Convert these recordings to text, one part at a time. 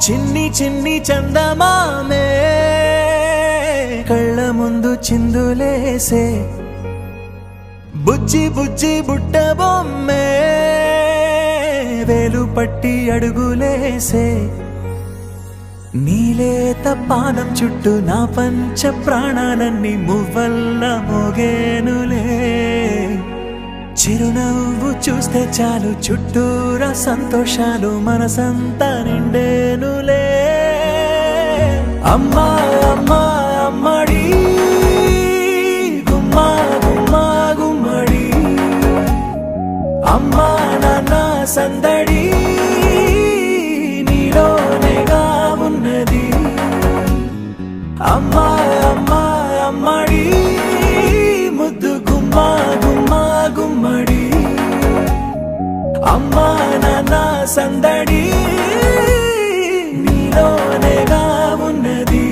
చిన్ని చిన్ని చందమామే కళ్ళ ముందు చిందులేసే బుజ్జి బుజ్జి బుట్ట బొమ్మే వేలు పట్టి అడుగులేసే నీలేత పాదం చుట్టూ నా పంచ ప్రాణాలన్నీ మువ్వల్ల మోగేనులే చిరునవ్వు చూస్తే చాలు చుట్టూరా సంతోషాలు మనసంతా నిండేనులే అమ్మా అమ్మా అమ్మడి గుమ్మా గుమ్మా గుమ్మడి అమ్మా నాన్న సందడి నీలోనేగా ఉన్నది అమ్మా అమ్మా అమ్మడి ముద్దు గుమ్మా గుమ్మా గుమ్మడి అమ్మా నాన్న సందడి నీలోనేగా ఉన్నది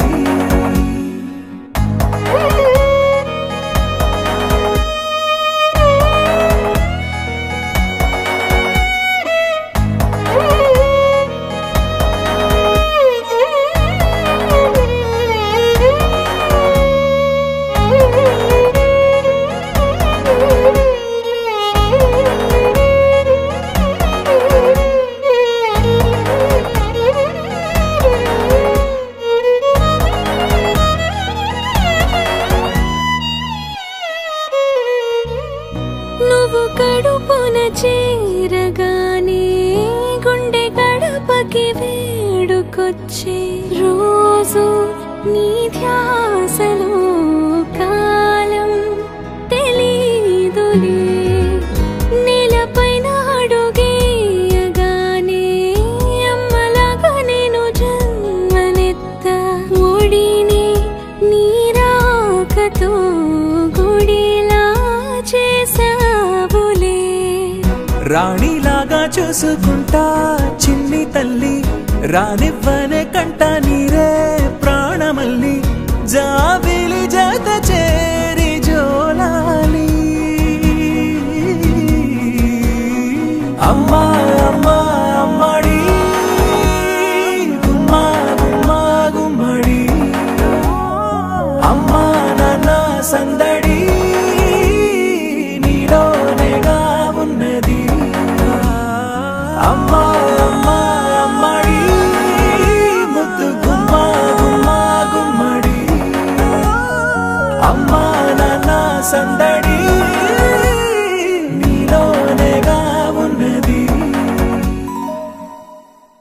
నువ్వు కడుపున చేరగానే గుండె గడపకి వేడుకొచ్చే రోజు నీ ధ్యాసలో కాలం తెలీదులే నేలపైన అడుగేయగానే అమ్మలాగా నేను జన్మనెత్త ఒడిని నీ రాకతో గుడిలా చేసావులే రాణిలాగా చూసుకుంటా చిన్ని తల్లి రానివ్వనే కంట నీరే ప్రాణమల్లి జాబిలి జత చే